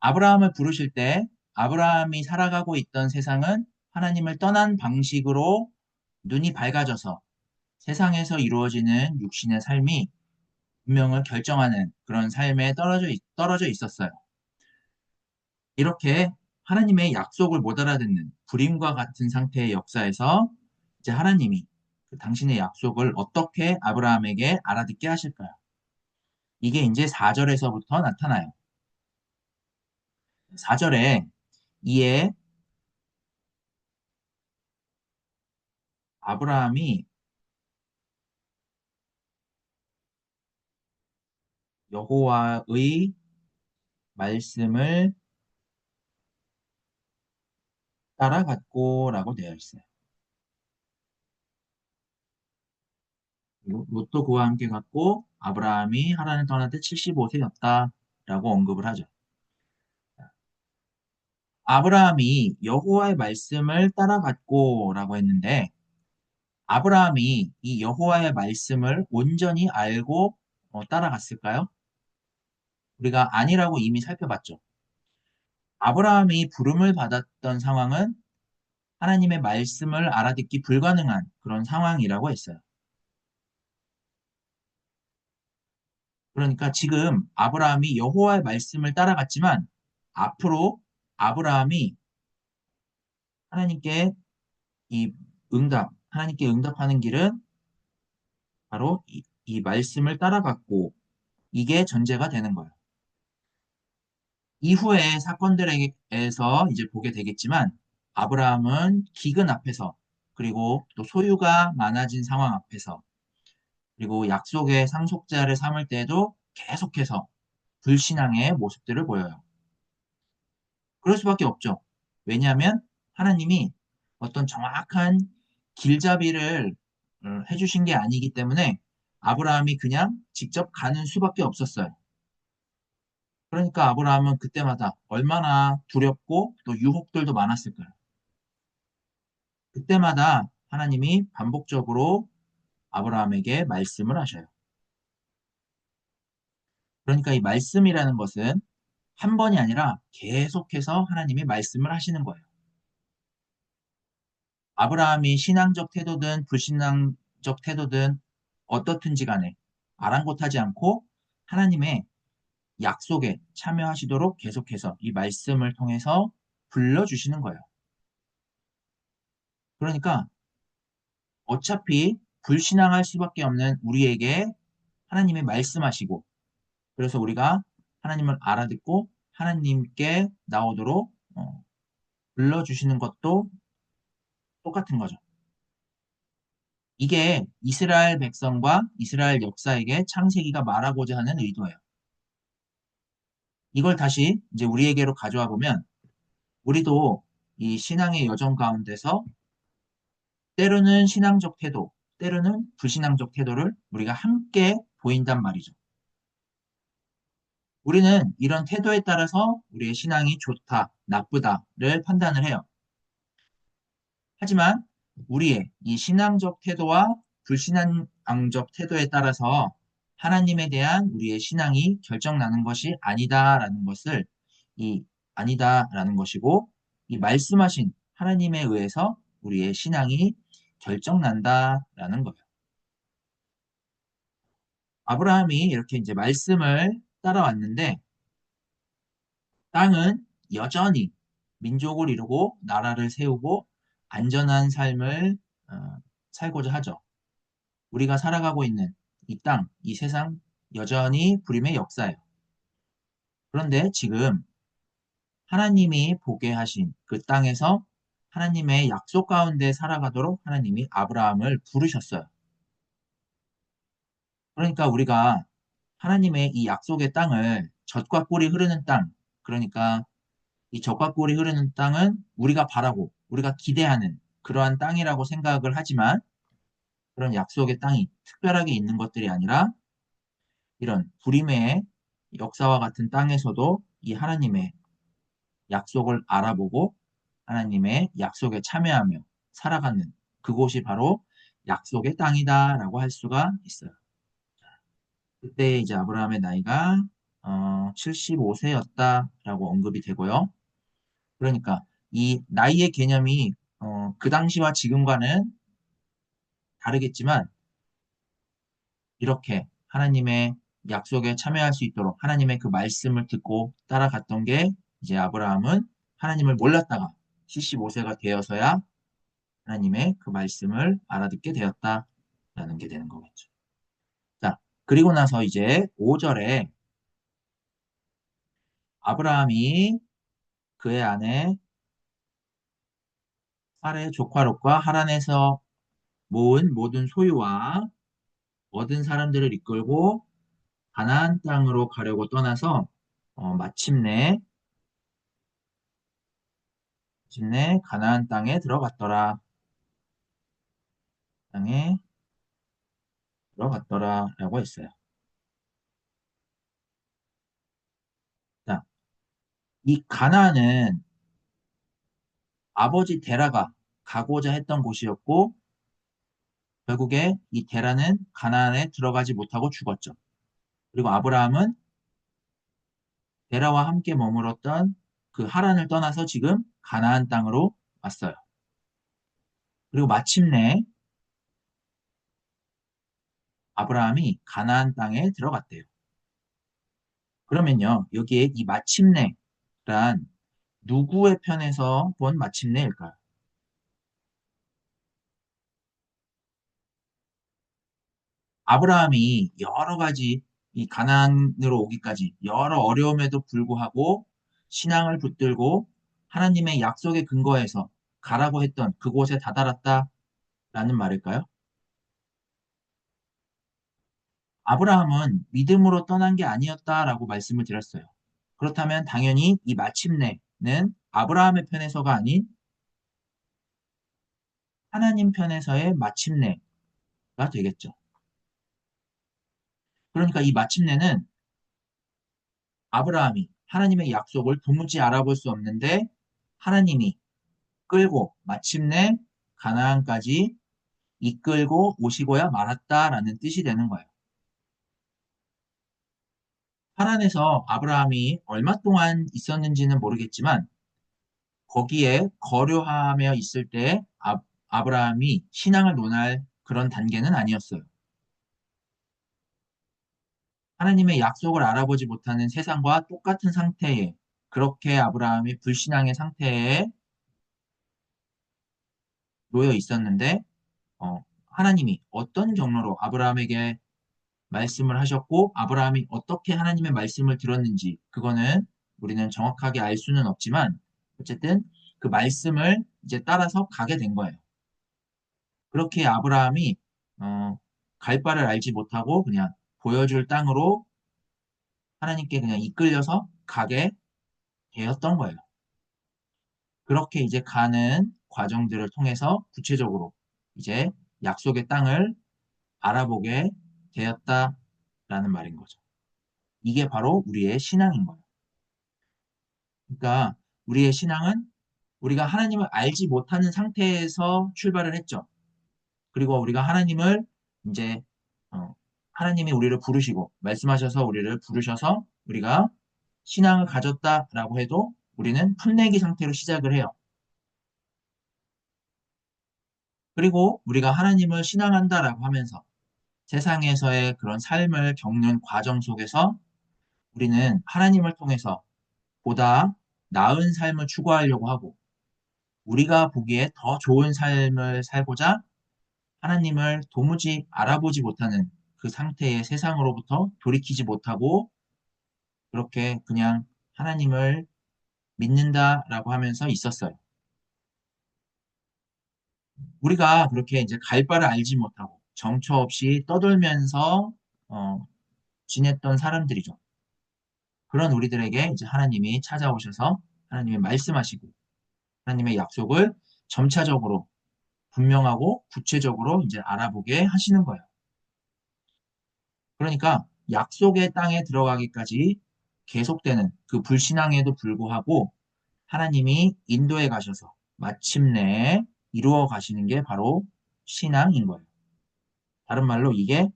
아브라함을 부르실 때 아브라함이 살아가고 있던 세상은 하나님을 떠난 방식으로 눈이 밝아져서 세상에서 이루어지는 육신의 삶이 운명을 결정하는 그런 삶에 떨어져 있었어요. 이렇게 하나님의 약속을 못 알아듣는 불임과 같은 상태의 역사에서 이제 하나님이 그 당신의 약속을 어떻게 아브라함에게 알아듣게 하실까요? 이게 이제 4절에서부터 나타나요. 4절에 이에 아브라함이 여호와의 말씀을 따라갔고라고 되어 있어요. 롯도 그와 함께 갔고 아브라함이 하란을 떠날 때 75세였다라고 언급을 하죠. 아브라함이 여호와의 말씀을 따라갔고라고 했는데 아브라함이 이 여호와의 말씀을 온전히 알고 따라갔을까요? 우리가 아니라고 이미 살펴봤죠. 아브라함이 부름을 받았던 상황은 하나님의 말씀을 알아듣기 불가능한 그런 상황이라고 했어요. 그러니까 지금 아브라함이 여호와의 말씀을 따라갔지만 앞으로 아브라함이 하나님께 이 하나님께 응답하는 길은 바로 이 말씀을 따라갔고 이게 전제가 되는 거예요. 이후의 사건들에서 이제 보게 되겠지만 아브라함은 기근 앞에서 그리고 또 소유가 많아진 상황 앞에서 그리고 약속의 상속자를 삼을 때에도 계속해서 불신앙의 모습들을 보여요. 그럴 수밖에 없죠. 왜냐하면 하나님이 어떤 정확한 길잡이를 해주신 게 아니기 때문에 아브라함이 그냥 직접 가는 수밖에 없었어요. 그러니까 아브라함은 그때마다 얼마나 두렵고 또 유혹들도 많았을까요? 그때마다 하나님이 반복적으로 아브라함에게 말씀을 하셔요. 그러니까 이 말씀이라는 것은 한 번이 아니라 계속해서 하나님이 말씀을 하시는 거예요. 아브라함이 신앙적 태도든 불신앙적 태도든 어떻든지 간에 아랑곳하지 않고 하나님의 약속에 참여하시도록 계속해서 이 말씀을 통해서 불러주시는 거예요. 그러니까 어차피 불신앙할 수밖에 없는 우리에게 하나님이 말씀하시고 그래서 우리가 하나님을 알아듣고 하나님께 나오도록 불러주시는 것도 똑같은 거죠. 이게 이스라엘 백성과 이스라엘 역사에게 창세기가 말하고자 하는 의도예요. 이걸 다시 이제 우리에게로 가져와 보면 우리도 이 신앙의 여정 가운데서 때로는 신앙적 태도, 때로는 불신앙적 태도를 우리가 함께 보인단 말이죠. 우리는 이런 태도에 따라서 우리의 신앙이 좋다, 나쁘다를 판단을 해요. 하지만 우리의 이 신앙적 태도와 불신앙적 태도에 따라서 하나님에 대한 우리의 신앙이 결정나는 것이 아니다라는 것을 이 아니다라는 것이고 이 말씀하신 하나님에 의해서 우리의 신앙이 결정난다라는 거예요. 아브라함이 이렇게 이제 말씀을 따라왔는데 땅은 여전히 민족을 이루고 나라를 세우고 안전한 삶을 살고자 하죠. 우리가 살아가고 있는 이 땅, 이 세상 여전히 불임의 역사예요. 그런데 지금 하나님이 보게 하신 그 땅에서 하나님의 약속 가운데 살아가도록 하나님이 아브라함을 부르셨어요. 그러니까 우리가 하나님의 이 약속의 땅을 젖과 꿀이 흐르는 땅, 그러니까 이 젖과 꿀이 흐르는 땅은 우리가 바라고 우리가 기대하는 그러한 땅이라고 생각을 하지만 그런 약속의 땅이 특별하게 있는 것들이 아니라 이런 불임의 역사와 같은 땅에서도 이 하나님의 약속을 알아보고 하나님의 약속에 참여하며 살아가는 그곳이 바로 약속의 땅이다라고 할 수가 있어요. 그때 이제 아브라함의 나이가 75세였다라고 언급이 되고요. 그러니까 이 나이의 개념이 그 당시와 지금과는 다르겠지만 이렇게 하나님의 약속에 참여할 수 있도록 하나님의 그 말씀을 듣고 따라갔던 게 이제 아브라함은 하나님을 몰랐다가 75세가 되어서야 하나님의 그 말씀을 알아듣게 되었다라는 게 되는 거겠죠. 자, 그리고 나서 이제 5절에 아브라함이 그의 아내 사라의 조카 롯과 하란에서 모은 모든 소유와 얻은 사람들을 이끌고 가나안 땅으로 가려고 떠나서 마침내 가나안 땅에 들어갔더라. 땅에 들어갔더라라고 했어요. 자, 이 가나안은 아버지 데라가 가고자 했던 곳이었고 결국에 이 데라는 가나안에 들어가지 못하고 죽었죠. 그리고 아브라함은 데라와 함께 머물었던 그 하란을 떠나서 지금 가나안 땅으로 왔어요. 그리고 마침내 아브라함이 가나안 땅에 들어갔대요. 그러면요, 여기에 이 마침내란 누구의 편에서 본 마침내일까요? 아브라함이 여러 가지 이 가나안으로 오기까지 여러 어려움에도 불구하고 신앙을 붙들고 하나님의 약속에 근거해서 가라고 했던 그곳에 다다랐다라는 말일까요? 아브라함은 믿음으로 떠난 게 아니었다라고 말씀을 드렸어요. 그렇다면 당연히 이 마침내는 아브라함의 편에서가 아닌 하나님 편에서의 마침내가 되겠죠. 그러니까 이 마침내는 아브라함이 하나님의 약속을 도무지 알아볼 수 없는데 하나님이 끌고 마침내 가나안까지 이끌고 오시고야 말았다라는 뜻이 되는 거예요. 하란에서 아브라함이 얼마 동안 있었는지는 모르겠지만 거기에 거류하며 있을 때 아브라함이 신앙을 논할 그런 단계는 아니었어요. 하나님의 약속을 알아보지 못하는 세상과 똑같은 상태에 그렇게 아브라함이 불신앙의 상태에 놓여 있었는데 하나님이 어떤 경로로 아브라함에게 말씀을 하셨고 아브라함이 어떻게 하나님의 말씀을 들었는지 그거는 우리는 정확하게 알 수는 없지만 어쨌든 그 말씀을 이제 따라서 가게 된 거예요. 그렇게 아브라함이 갈 바를 알지 못하고 그냥 보여줄 땅으로 하나님께 그냥 이끌려서 가게 되었던 거예요. 그렇게 이제 가는 과정들을 통해서 구체적으로 이제 약속의 땅을 알아보게 되었다라는 말인 거죠. 이게 바로 우리의 신앙인 거예요. 그러니까 우리의 신앙은 우리가 하나님을 알지 못하는 상태에서 출발을 했죠. 그리고 우리가 하나님을 이제 어, 하나님이 우리를 부르시고 말씀하셔서 우리를 부르셔서 우리가 신앙을 가졌다라고 해도 우리는 풋내기 상태로 시작을 해요. 그리고 우리가 하나님을 신앙한다라고 하면서 세상에서의 그런 삶을 겪는 과정 속에서 우리는 하나님을 통해서 보다 나은 삶을 추구하려고 하고 우리가 보기에 더 좋은 삶을 살고자 하나님을 도무지 알아보지 못하는 그 상태의 세상으로부터 돌이키지 못하고 그렇게 그냥 하나님을 믿는다라고 하면서 있었어요. 우리가 그렇게 이제 갈 바를 알지 못하고 정처 없이 떠돌면서 어, 지냈던 사람들이죠. 그런 우리들에게 이제 하나님이 찾아오셔서 하나님의 말씀하시고 하나님의 약속을 점차적으로 분명하고 구체적으로 이제 알아보게 하시는 거예요. 그러니까 약속의 땅에 들어가기까지 계속되는 그 불신앙에도 불구하고 하나님이 인도해 가셔서 마침내 이루어 가시는 게 바로 신앙인 거예요. 다른 말로 이게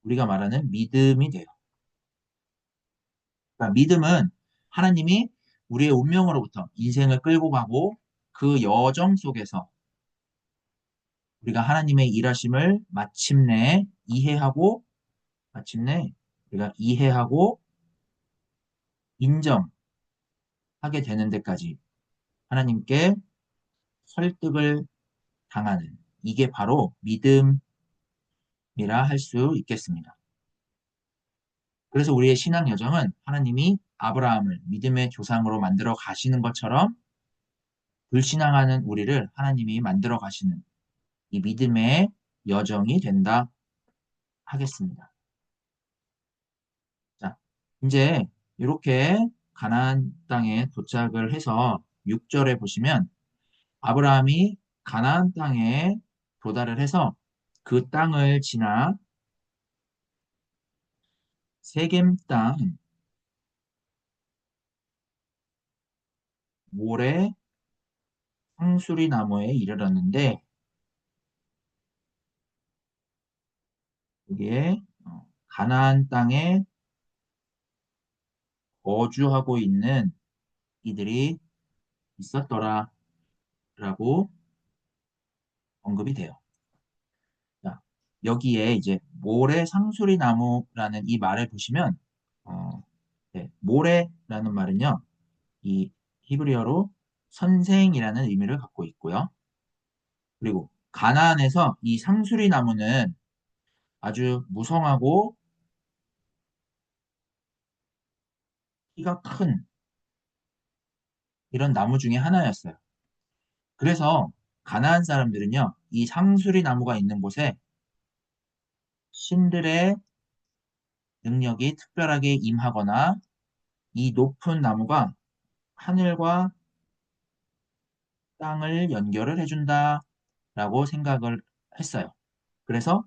우리가 말하는 믿음이 돼요. 그러니까 믿음은 하나님이 우리의 운명으로부터 인생을 끌고 가고 그 여정 속에서 우리가 하나님의 일하심을 마침내 우리가 이해하고 인정하게 되는 데까지 하나님께 설득을 당하는 이게 바로 믿음이라 할 수 있겠습니다. 그래서 우리의 신앙 여정은 하나님이 아브라함을 믿음의 조상으로 만들어 가시는 것처럼 불신앙하는 우리를 하나님이 만들어 가시는 이 믿음의 여정이 된다 하겠습니다. 자, 이제 이렇게 가나안 땅에 도착을 해서 6절에 보시면 아브라함이 가나안 땅에 도달을 해서 그 땅을 지나 세겜 땅 모래 상수리 나무에 이르렀는데 여기에 가나안 땅에 거주하고 있는 이들이 있었더라라고 언급이 돼요. 자, 여기에 이제 모래 상수리 나무라는 이 말을 보시면 네, 모래라는 말은요, 이 히브리어로 선생이라는 의미를 갖고 있고요. 그리고 가나안에서 이 상수리 나무는 아주 무성하고 키가 큰 이런 나무 중에 하나였어요. 그래서 가나안 사람들은요, 이 상수리 나무가 있는 곳에 신들의 능력이 특별하게 임하거나 이 높은 나무가 하늘과 땅을 연결을 해준다라고 생각을 했어요. 그래서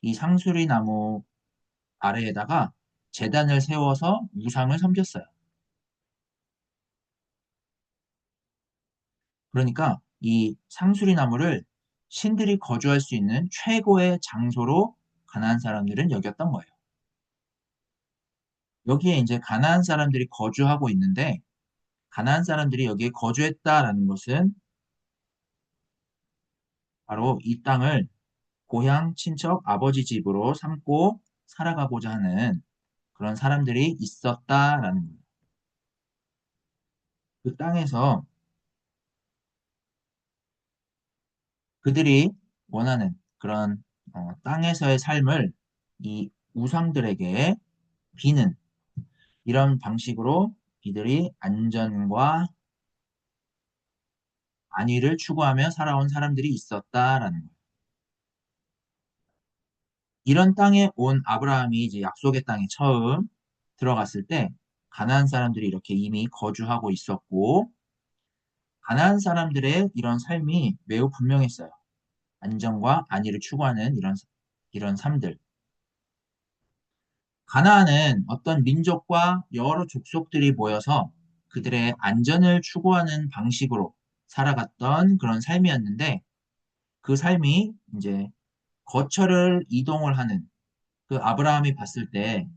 이 상수리 나무 아래에다가 제단을 세워서 우상을 섬겼어요. 그러니까 이 상수리 나무를 신들이 거주할 수 있는 최고의 장소로 가나안 사람들은 여겼던 거예요. 여기에 이제 가나안 사람들이 거주하고 있는데 가나안 사람들이 여기에 거주했다라는 것은 바로 이 땅을 고향 친척 아버지 집으로 삼고 살아가고자 하는 그런 사람들이 있었다라는 거예요. 그 땅에서 그들이 원하는 그런 땅에서의 삶을 이 우상들에게 비는 이런 방식으로 이들이 안전과 안위를 추구하며 살아온 사람들이 있었다라는 거예요. 이런 땅에 온 아브라함이 이제 약속의 땅에 처음 들어갔을 때 가나안 사람들이 이렇게 이미 거주하고 있었고 가나안 사람들의 이런 삶이 매우 분명했어요. 안정과 안위를 추구하는 이런 삶들. 가나안은 어떤 민족과 여러 족속들이 모여서 그들의 안전을 추구하는 방식으로 살아갔던 그런 삶이었는데 그 삶이 이제 거처를 이동을 하는 그 아브라함이 봤을 때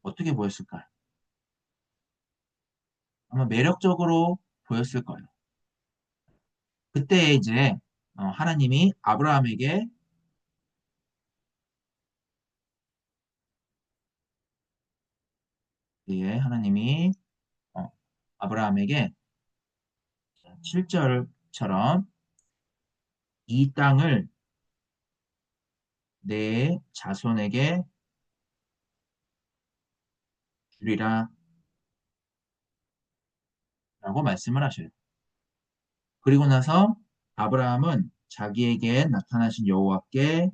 어떻게 보였을까요? 아마 매력적으로 보였을 거예요. 그때 이제 하나님이 아브라함에게 하나님이 어, 아브라함에게 7절처럼 이 땅을 내 자손에게 주리라 라고 말씀을 하셔요. 그리고 나서 아브라함은 자기에게 나타나신 여호와께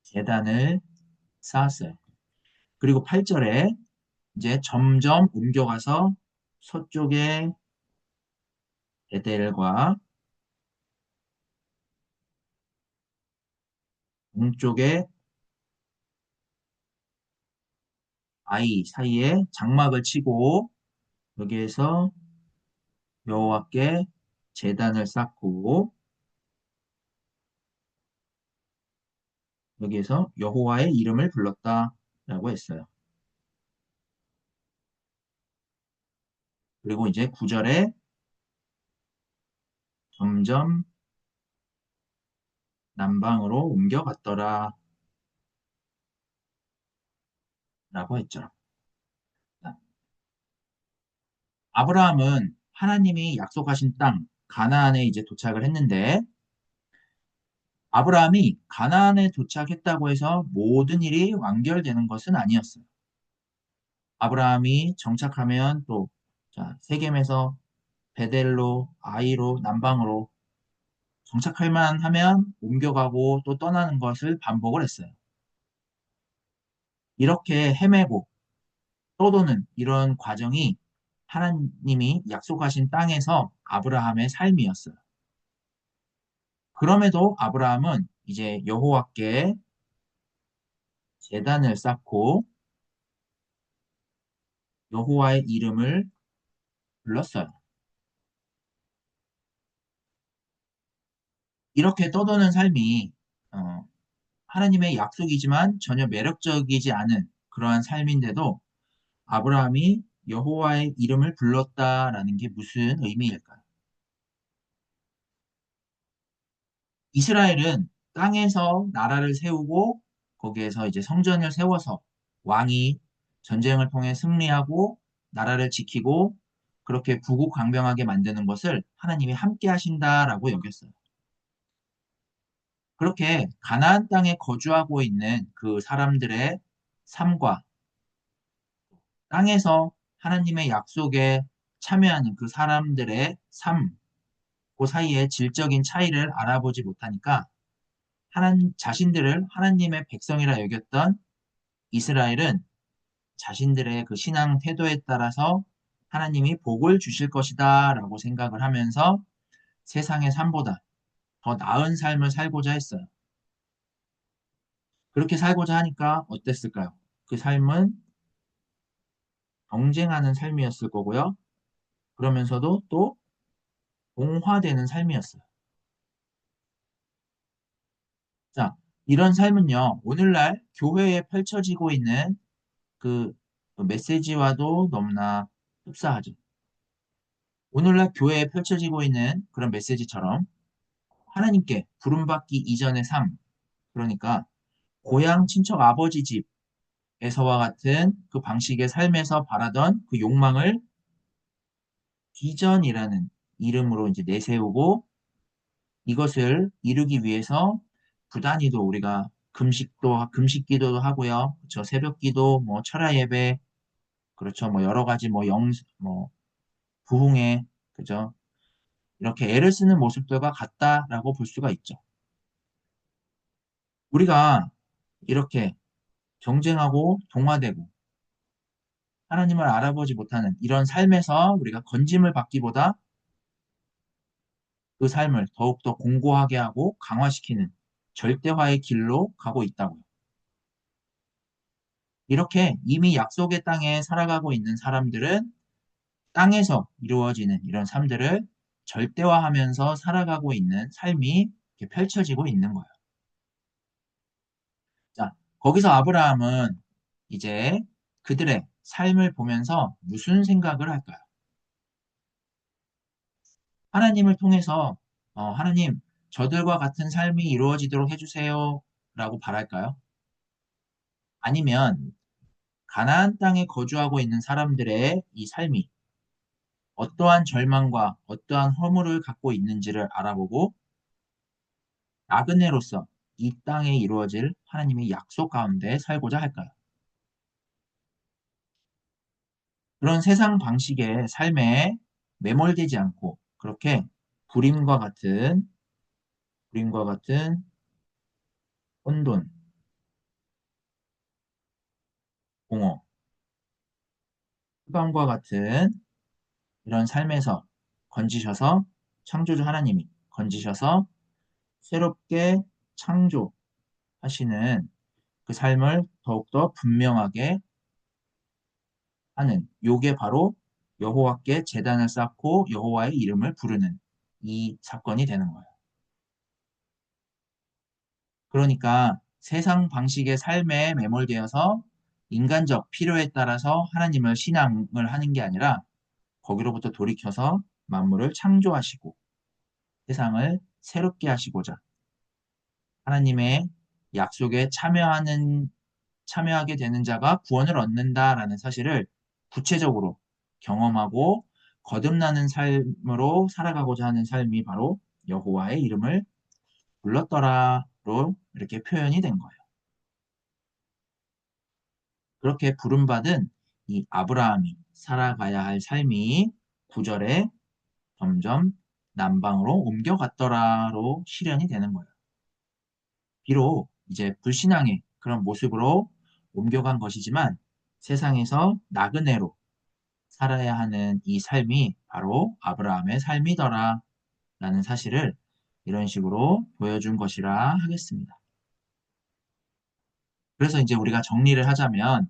제단을 쌓았어요. 그리고 8절에 이제 점점 옮겨가서 서쪽에 베델과 동쪽에 I 사이에 장막을 치고 여기에서 여호와께 제단을 쌓고 여기에서 여호와의 이름을 불렀다라고 했어요. 그리고 이제 9절에 점점 남방으로 옮겨갔더라 라고 했죠. 아브라함은 하나님이 약속하신 땅 가나안에 이제 도착을 했는데 아브라함이 가나안에 도착했다고 해서 모든 일이 완결되는 것은 아니었어요. 아브라함이 정착하면 또 자, 세겜에서 베델로 아이로 남방으로 정착할 만하면 옮겨가고 또 떠나는 것을 반복을 했어요. 이렇게 헤매고 떠도는 이런 과정이 하나님이 약속하신 땅에서 아브라함의 삶이었어요. 그럼에도 아브라함은 이제 여호와께 제단을 쌓고 여호와의 이름을 불렀어요. 이렇게 떠도는 삶이 하나님의 약속이지만 전혀 매력적이지 않은 그러한 삶인데도 아브라함이 여호와의 이름을 불렀다라는 게 무슨 의미일까요? 이스라엘은 땅에서 나라를 세우고 거기에서 이제 성전을 세워서 왕이 전쟁을 통해 승리하고 나라를 지키고 그렇게 부국강병하게 만드는 것을 하나님이 함께 하신다라고 여겼어요. 그렇게 가나안 땅에 거주하고 있는 그 사람들의 삶과 땅에서 하나님의 약속에 참여하는 그 사람들의 삶, 그 사이의 질적인 차이를 알아보지 못하니까 자신들을 하나님의 백성이라 여겼던 이스라엘은 자신들의 그 신앙 태도에 따라서 하나님이 복을 주실 것이다 라고 생각을 하면서 세상의 삶보다 더 나은 삶을 살고자 했어요. 그렇게 살고자 하니까 어땠을까요? 그 삶은 경쟁하는 삶이었을 거고요. 그러면서도 또 동화되는 삶이었어요. 자, 이런 삶은요, 오늘날 교회에 펼쳐지고 있는 그 메시지와도 너무나 흡사하죠. 오늘날 교회에 펼쳐지고 있는 그런 메시지처럼 하나님께 부름받기 이전의 삶, 그러니까 고향 친척 아버지 집에서와 같은 그 방식의 삶에서 바라던 그 욕망을 비전이라는 이름으로 이제 내세우고 이것을 이루기 위해서 부단히도 우리가 금식 기도도 하고요. 그렇죠. 새벽 기도, 뭐 철야 예배, 그렇죠. 뭐 여러 가지 뭐 부흥회, 그죠. 이렇게 애를 쓰는 모습들과 같다라고 볼 수가 있죠. 우리가 이렇게 경쟁하고 동화되고 하나님을 알아보지 못하는 이런 삶에서 우리가 건짐을 받기보다 그 삶을 더욱더 공고하게 하고 강화시키는 절대화의 길로 가고 있다고요. 이렇게 이미 약속의 땅에 살아가고 있는 사람들은 땅에서 이루어지는 이런 삶들을 절대화하면서 살아가고 있는 삶이 이렇게 펼쳐지고 있는 거예요. 자, 거기서 아브라함은 이제 그들의 삶을 보면서 무슨 생각을 할까요? 하나님을 통해서 하나님 저들과 같은 삶이 이루어지도록 해주세요 라고 바랄까요? 아니면 가나안 땅에 거주하고 있는 사람들의 이 삶이 어떠한 절망과 어떠한 허물을 갖고 있는지를 알아보고 나그네로서 이 땅에 이루어질 하나님의 약속 가운데 살고자 할까요? 그런 세상 방식의 삶에 매몰되지 않고 그렇게 불임과 같은 불임과 같은 혼돈, 공허, 후방과 같은 이런 삶에서 건지셔서 창조주 하나님이 건지셔서 새롭게 창조하시는 그 삶을 더욱더 분명하게 하는 요게 바로 여호와께 제단을 쌓고 여호와의 이름을 부르는 이 사건이 되는 거예요. 그러니까 세상 방식의 삶에 매몰되어서 인간적 필요에 따라서 하나님을 신앙을 하는 게 아니라 거기로부터 돌이켜서 만물을 창조하시고 세상을 새롭게 하시고자 하나님의 약속에 참여하게 되는 자가 구원을 얻는다라는 사실을 구체적으로 경험하고 거듭나는 삶으로 살아가고자 하는 삶이 바로 여호와의 이름을 불렀더라로 이렇게 표현이 된 거예요. 그렇게 부름받은 이 아브라함이 살아가야 할 삶이 9절에 점점 남방으로 옮겨갔더라로 실현이 되는 거예요. 비록 이제 불신앙의 그런 모습으로 옮겨간 것이지만 세상에서 나그네로 살아야 하는 이 삶이 바로 아브라함의 삶이더라 라는 사실을 이런 식으로 보여준 것이라 하겠습니다. 그래서 이제 우리가 정리를 하자면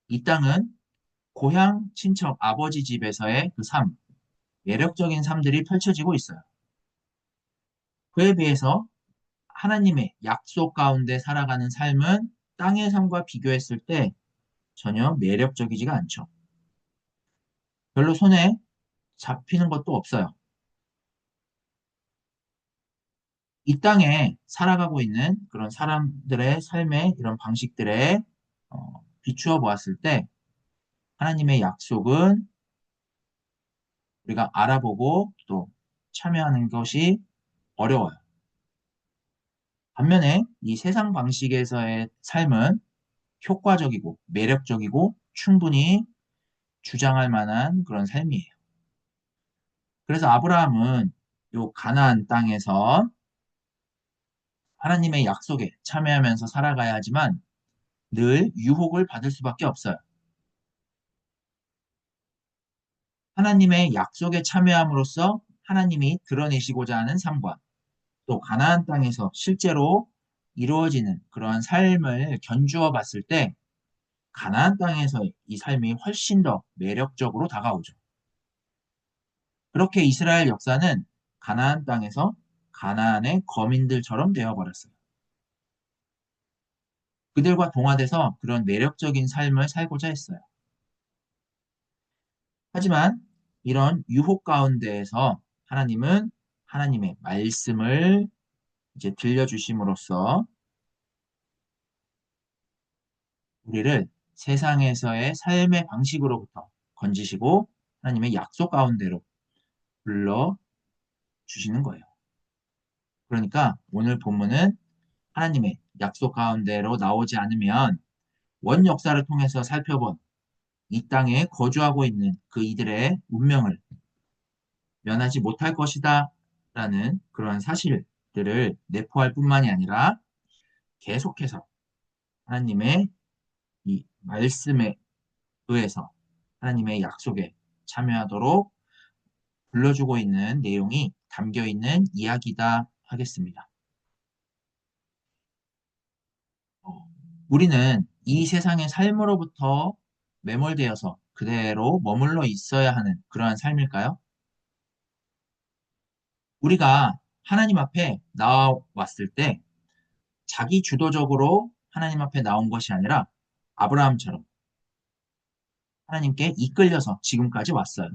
이 땅은 고향 친척 아버지 집에서의 그 삶, 매력적인 삶들이 펼쳐지고 있어요. 그에 비해서 하나님의 약속 가운데 살아가는 삶은 땅의 삶과 비교했을 때 전혀 매력적이지가 않죠. 별로 손에 잡히는 것도 없어요. 이 땅에 살아가고 있는 그런 사람들의 삶의 이런 방식들에 비추어 보았을 때 하나님의 약속은 우리가 알아보고 또 참여하는 것이 어려워요. 반면에 이 세상 방식에서의 삶은 효과적이고 매력적이고 충분히 주장할 만한 그런 삶이에요. 그래서 아브라함은 요 가나안 땅에서 하나님의 약속에 참여하면서 살아가야 하지만 늘 유혹을 받을 수밖에 없어요. 하나님의 약속에 참여함으로써 하나님이 드러내시고자 하는 삶과 또 가나안 땅에서 실제로 이루어지는 그러한 삶을 견주어 봤을 때 가나안 땅에서 이 삶이 훨씬 더 매력적으로 다가오죠. 그렇게 이스라엘 역사는 가나안 땅에서 가나안의 거민들처럼 되어버렸어요. 그들과 동화돼서 그런 매력적인 삶을 살고자 했어요. 하지만 이런 유혹 가운데에서 하나님은 하나님의 말씀을 이제 들려주심으로써 우리를 세상에서의 삶의 방식으로부터 건지시고 하나님의 약속 가운데로 불러 주시는 거예요. 그러니까 오늘 본문은 하나님의 약속 가운데로 나오지 않으면 원 역사를 통해서 살펴본 이 땅에 거주하고 있는 그 이들의 운명을 면하지 못할 것이다 라는 그런 사실들을 내포할 뿐만이 아니라 계속해서 하나님의 이 말씀에 의해서 하나님의 약속에 참여하도록 불러주고 있는 내용이 담겨 있는 이야기다 하겠습니다. 우리는 이 세상의 삶으로부터 매몰되어서 그대로 머물러 있어야 하는 그러한 삶일까요? 우리가 하나님 앞에 나왔을 때 자기 주도적으로 하나님 앞에 나온 것이 아니라 아브라함처럼 하나님께 이끌려서 지금까지 왔어요.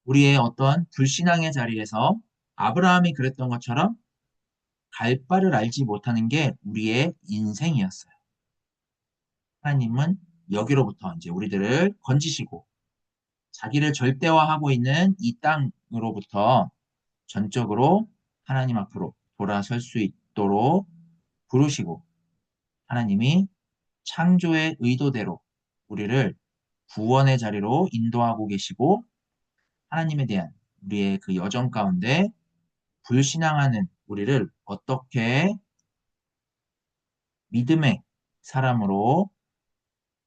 우리의 어떤 불신앙의 자리에서 아브라함이 그랬던 것처럼 갈 바를 알지 못하는 게 우리의 인생이었어요. 하나님은 여기로부터 이제 우리들을 건지시고 자기를 절대화하고 있는 이 땅으로부터 전적으로 하나님 앞으로 돌아설 수 있도록 부르시고 하나님이 창조의 의도대로 우리를 구원의 자리로 인도하고 계시고 하나님에 대한 우리의 그 여정 가운데 불신앙하는 우리를 어떻게 믿음의 사람으로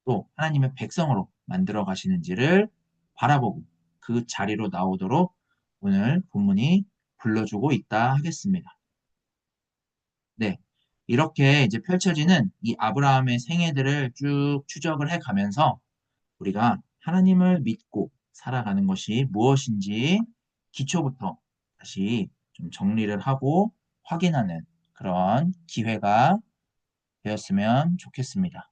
또 하나님의 백성으로 만들어 가시는지를 바라보고 그 자리로 나오도록 오늘 본문이 불러주고 있다 하겠습니다. 네. 이렇게 이제 펼쳐지는 이 아브라함의 생애들을 쭉 추적을 해 가면서 우리가 하나님을 믿고 살아가는 것이 무엇인지 기초부터 다시 좀 정리를 하고 확인하는 그런 기회가 되었으면 좋겠습니다.